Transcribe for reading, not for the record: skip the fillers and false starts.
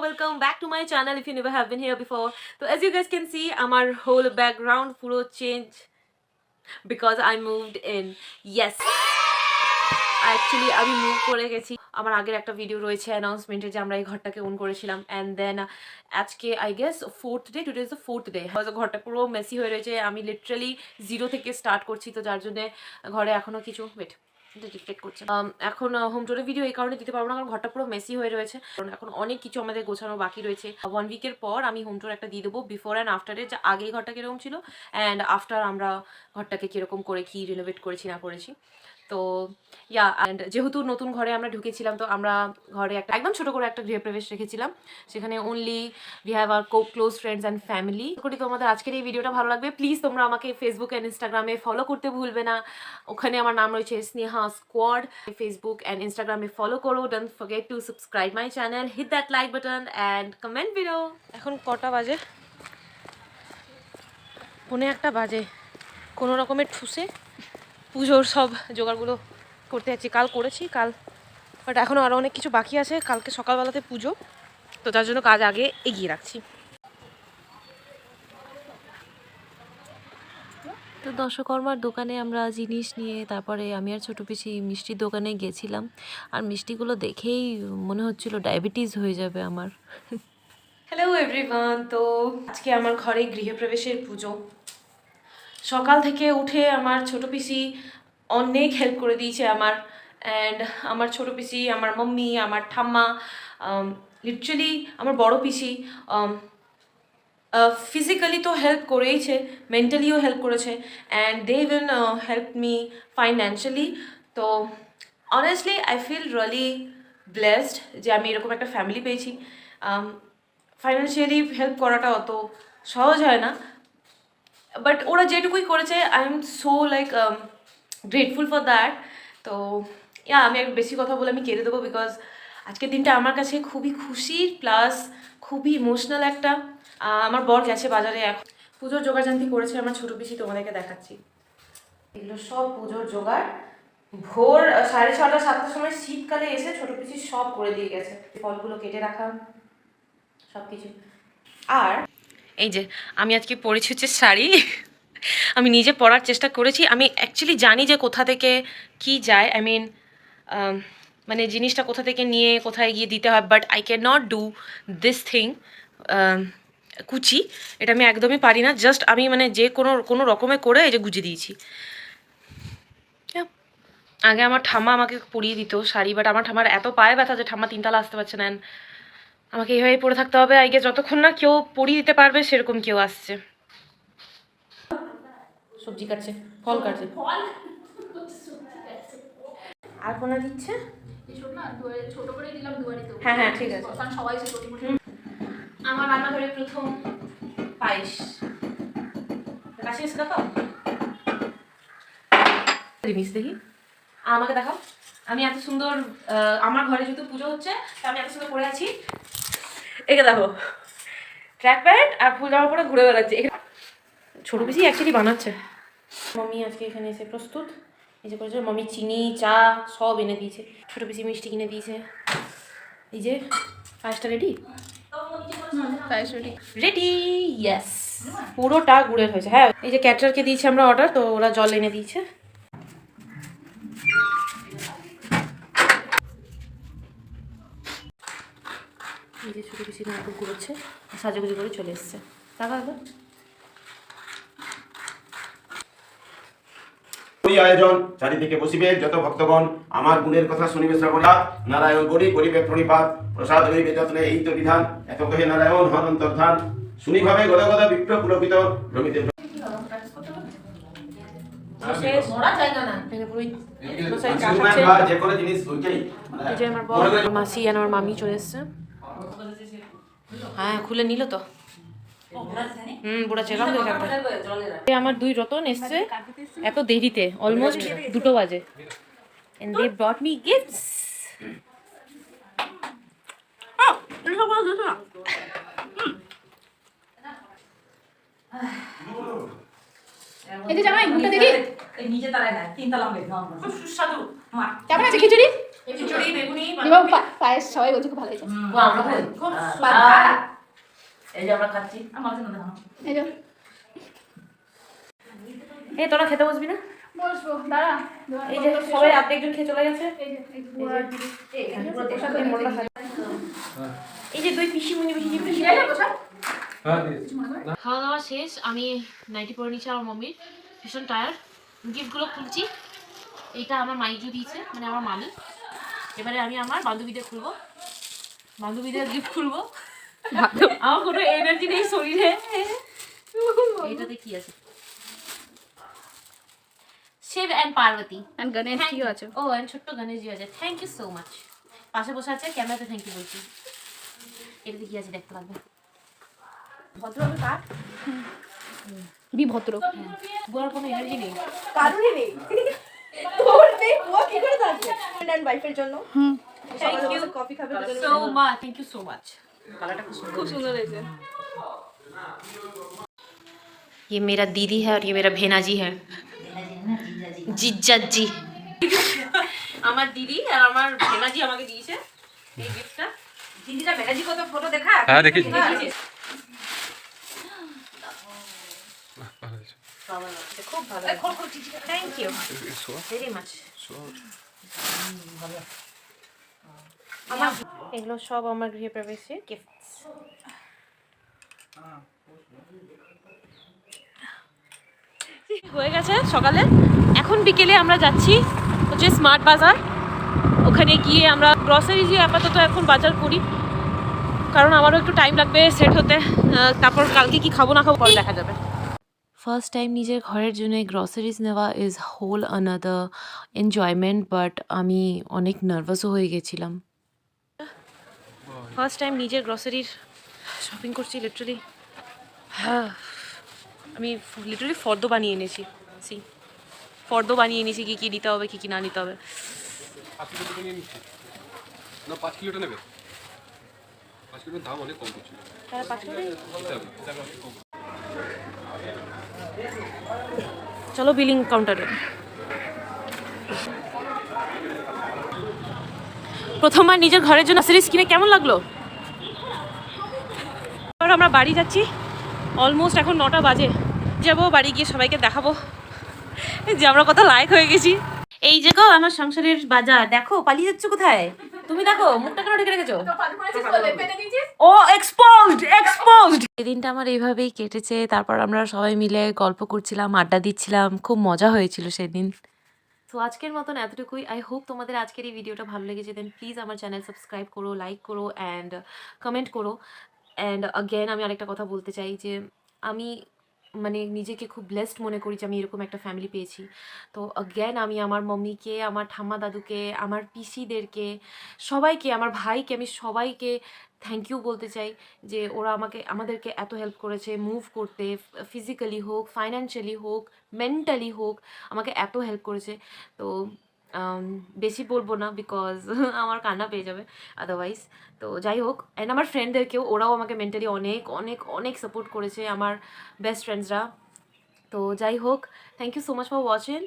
welcome back to my channel if you never have been here before. So as you guys can see, our whole background puro change because I moved in. Yes, actually আমি move করে গেছি। আমার আগের একটা video রয়েছে অ্যানাউন্সমেন্টে যে আমরা এই ঘরটাকে ওন করেছিলাম, অ্যান্ড দেন আজকে I guess fourth day, today is the fourth day. ঘরটা পুরো মেসি হয়ে রয়েছে, আমি লিটারালি জিরো থেকে স্টার্ট করছি, তো যার জন্য ঘরে এখনো কিছু রিফ্লেক্ট করছে। এখন হোম টোরের ভিডিও এই কারণে দিতে পারবো না কারণ ঘরটা পুরো মেসি হয়ে রয়েছে, কারণ এখন অনেক কিছু আমাদের গোছানো বাকি রয়েছে। 1 উইকের পর আমি হোম টোর একটা দিয়ে দেবো, বিফোর অ্যান্ড আফটারে, যে আগে ঘরটা কীরকম ছিল অ্যান্ড আফটার আমরা ঘরটাকে কীরকম করে কি রিনোভেট করেছি না করেছি। তো ইয়া, অ্যান্ড যেহেতু নতুন ঘরে আমরা ঢুকেছিলাম, তো আমরা ঘরে একটা একদম ছোটো করে একটা গৃহপ্রবেশ রেখেছিলাম, সেখানে only we have our close friends and family. করি তোমাদের আজকের এই ভিডিওটা ভালো লাগবে, প্লিজ তোমরা আমাকে ফেসবুক অ্যান্ড ইনস্টাগ্রামে ফলো করতে ভুলবে না। ওখানে আমার নাম রয়েছে স্নেহা স্কোয়াড। ফেসবুক অ্যান্ড ইনস্টাগ্রামে ফলো করো। Don't forget to subscribe my channel, hit that like button and comment video. এখন কটা বাজে? 1:45 বাজে। কোনো রকমের ঠুসে পুজোর সব জোগাড়গুলো করতে যাচ্ছি। কাল করেছি বাট এখনও আরও অনেক কিছু বাকি আছে। কালকে সকালবেলাতে পুজো, তো তার জন্য কাজ আগে এগিয়ে রাখছি। তো দশকর্মার দোকানে আমরা জিনিস নিয়ে তারপরে আমি আর ছোটো পিসি মিষ্টির দোকানে গেছিলাম, আর মিষ্টিগুলো দেখেই মনে হচ্ছিল ডায়াবেটিস হয়ে যাবে আমার। হ্যালো এভরিওয়ান, তো আজকে আমার ঘরে গৃহপ্রবেশের পুজো। সকাল থেকে উঠে আমার ছোটো পিসি অনেক হেল্প করে দিয়েছে আমার, অ্যান্ড আমার ছোটো পিসি, আমার মাম্মি, আমার ঠাম্মা, লিটারালি আমার বড় পিসি ফিজিক্যালি তো হেল্প করেইছে, মেন্টালিও হেল্প করেছে, and they even help me financially. তো honestly I feel really blessed যে আমি এরকম একটা ফ্যামিলি পেয়েছি। ফাইন্যান্সিয়ালি হেল্প করাটা অত সহজ হয় না, বাট ওরা যেটুকুই করেছে I am so like grateful for that. তো ইয়া, আমি আর বেশি কথা বলে আমি কেটে দেবো, বিকজ আজকের দিনটা আমার কাছে খুবই খুশির প্লাস খুবই ইমোশনাল একটা। আমার বর গেছে বাজারে, এখন পুজোর জোগাড়জান্তি করেছে আমার ছোটো পিসি, তোমাদেরকে দেখাচ্ছি। এগুলো সব পুজোর জোগাড় ভোর 6:30 7টার সময় শীতকালে এসে ছোটো পিসি সব করে দিয়ে গেছে। ফলগুলো কেটে রাখা সব কিছু। আর এই যে আমি আজকে পরেছি হচ্ছে শাড়ি। আমি নিজে পরার চেষ্টা করেছি, আমি অ্যাকচুয়ালি জানি যে কোথা থেকে কি যায়, আই মিন মানে জিনিসটা কোথা থেকে নিয়ে কোথায় গিয়ে দিতে হয়, but I can not do this thing. কুচি এটা আমি একদমই পারি না, জাস্ট আমি মানে যে কোনো রকমে করে এই যে গুজে দিয়েছি। আগে আমার ঠাম্মা আমাকে পরিয়ে দিত শাড়ি, বাট আমার ঠাম্মার এত পায়ে ব্যথা যে ঠাম্মা 3 তলা আসতে পারছে না, আমাকে এইভাবেই পরে থাকতে হবে। আই গেস যতক্ষণ না কেউ পরিয়ে দিতে পারবে সেরকম কেউ আসছে। সবজি কাটছে, ফল কাটছে, আর কোনা দিচ্ছে। হ্যাঁ হ্যাঁ ঠিক আছে। আমার রান্নাঘরে প্রথম পায়েস কাছে এসে দেখাও, দেখি আমাকে দেখাও। আমি এত সুন্দর, আমার ঘরে যেহেতু পুজো হচ্ছে আমি এত সুন্দর পরে আছি। একে দেখো, ট্র্যাক প্যান্ট আর ফুল জামা পরে ঘুরে বেড়াচ্ছে। ছোটো বেশি অ্যাকচুয়ালি বানাচ্ছে মাম্মি আজকে এখানে এসে প্রস্তুত। এই যে করেছে মাম্মি, চিনি চা সব এনে দিয়েছে, ছোটো বেশি মিষ্টি কিনে দিয়েছে। এই যে পায়েসটা রেডি, পায়েস রেডি, ইয়েস পুরোটা গুড়ের হয়েছে। হ্যাঁ, এই যে ক্যাটারকে দিয়েছি আমরা অর্ডার, তো ওরা জল এনে দিয়েছে। এই যে ছোটো বেশি নাটক ঘুরোচ্ছে, সাজাগুজি করে চলে এসছে। টাকা আয়োজন চারিদিকে বসিবে, যত ভক্তগণ আমার গুণের কথা শুনিবে শ্রবণা। নারায়ণ গরি করিবে প্রণিপাত, প্রসাদ হইবে যত্নে, এই তো বিধান। এত কহে নারায়ণ হন অন্তর্ধান, শুনিভাবে গদা গদা বিপ্র পুলকিত ভ্রমিতে। মাসি আর আমার মামি চলে এসছে। হ্যাঁ খুলে নিল তো, বুড়া চেলাম। আমার 2 রতন এসছে এত দেরিতে, অলমোস্ট 2টো বাজে, and they brought me gifts. এই যে জামাই মুখটা দেখি, এই নিচে তালায় না 3 তলা হবে, সুস্বাদু মা। কেমন আছে খিচুড়ি? খিচুড়ি বেগুনি এবং পায়েস সবাই বলছে খুব ভালো হয়েছে। এই যে আমরা খাচ্ছি। এই যে এই তোরা খেতে বসবি না? বসবো, দাঁড়া। এই যে সবাই আপনি একজন খেয়ে চলে গেছে। এই যে দুই পিসিমণি খাওয়া দাওয়া শেষ। আমি নাইটি পরে নিচ্ছি আমার মম্মির, ভীষণ টায়ার্ড। গিফটগুলো খুলছি। এইটা আমার মাইজু দিয়েছে, মানে আমার মামি। এবারে আমি আমার বান্ধবীদের খুলবো, বান্ধবীদের গিফট খুলবো। আমার কোনো এনার্জি নেই শরীরে। এইটাতে কি আছে? শিব এন্ড পার্বতী এন্ড গণেশজিও আছে। ও এন্ড ছোট্ট গণেশজি আছে। Thank you so much. পাশে বসে আছে, ক্যামেরাতে থ্যাংক ইউ বলছি। এটাতে কি আছে দেখতে লাগবে। ভদ্রভাবে কাট। বিভদ্র। বুয়ার কোনো এনার্জি নেই। কারণই নেই। তোর নেই, বুয়া কি করে থাকবে? এন্ড ওয়াইফের জন্য। থ্যাংক ইউ কফি খাবে so much. Thank you so much. কালারটা খুব সুন্দর হয়েছে। ये मेरा दीदी है और ये मेरा भेनाजी है, জিজ্জাজি। আমার দিদি আর আমার ভেনাজি আমাকে দিয়েছে এই গিফটটা। দিদিটা ভেনাজি কত ফটো দেখা? হ্যাঁ দেখেছি। খুব ভালো, থ্যাংক ইউ ভেরি মাচ। আমার এগুলো সব আমার গৃহপ্রবেশের গিফটস। হয়ে গেছে সকালে। এখন বিকেলে আমরা যাচ্ছি হচ্ছে স্মার্ট বাজার। ওখানে গিয়ে আমরা গ্রসারি যে আপাতত এখন বাজার করি, কারণ আমারও একটু টাইম লাগবে সেট হতে। তারপর কালকে কি খাবো না খাবো পরে দেখা যাবে। ফার্স্ট টাইম নিজের ঘরের জন্য গ্রসারিজ নেওয়া is whole another enjoyment, but আমি অনেক নার্ভাসও হয়ে গেছিলাম। ফার্স্ট টাইম নিজের গ্রসারির শপিং করছি লিটারালি। হ্যাঁ, আমি লিটারালি ফর্দ বানিয়ে এনেছি। ফর্দ বানিয়ে এনেছি কী কী নিতে হবে, কী কী না নিতে হবে। 5 কিলো নিয়ে নিচ্ছি না, 5 কিলোটা নেবে? 5 কিলোর দাম অনেক কম করছিল। তাহলে 5 কিলো চলো বিলিং কাউন্টারে। প্রথমবার নিজের ঘরের জন্য সিরিজ কিনে কেমন লাগলো? আমরা বাড়ি যাচ্ছি, অলমোস্ট এখন 9টা বাজে। যাবো বাড়ি গিয়ে সবাইকে দেখাবো যে আমরা কত লাইক হয়ে গেছি। এই যে গো আমার সংসারের বাজার, দেখো পালিয়ে যাচ্ছ কোথায় তুমি? দেখো মুখটা কেন ঢেকে রেখেছো? ও এক্সপোজড। এই দিনটা আমার এইভাবেই কেটেছে। তারপর আমরা সবাই মিলে গল্প করছিলাম, আড্ডা দিচ্ছিলাম, খুব মজা হয়েছিল সেদিন। তো আজকের মতন এতটুকুই। আই হোপ তোমাদের আজকের এই ভিডিওটা ভালো লেগেছে। দেন প্লিজ আমার চ্যানেল সাবস্ক্রাইব করো, লাইক করো অ্যান্ড কমেন্ট করো। অ্যান্ড অ্যাগেন আমি আরেকটা কথা বলতে চাই যে আমি মানে নিজেকে খুব ব্লেসড মনে করি যে আমি এরকম একটা ফ্যামিলি পেয়েছি। তো অ্যাগেন আমি আমার মাম্মিকে, আমার ঠাম্মা দাদুকে, আমার পিসিদেরকে, সবাইকে, আমার ভাইকে, আমি সবাইকে থ্যাংক ইউ বলতে চাই যে ওরা আমাদেরকে এত হেল্প করেছে মুভ করতে, ফিজিক্যালি হোক, ফাইন্যান্সিয়ালি হোক, মেন্টালি হোক, আমাকে এত হেল্প করেছে। তো বেশি বলবো না বিকজ আমার কান্না পেয়ে যাবে আদারওয়াইজ। তো যাই হোক, অ্যান্ড আমার ফ্রেন্ডদেরকেও, ওরাও আমাকে মেন্টালি অনেক অনেক অনেক সাপোর্ট করেছে, আমার বেস্ট ফ্রেন্ডসরা। তো যাই হোক, thank you so much for watching.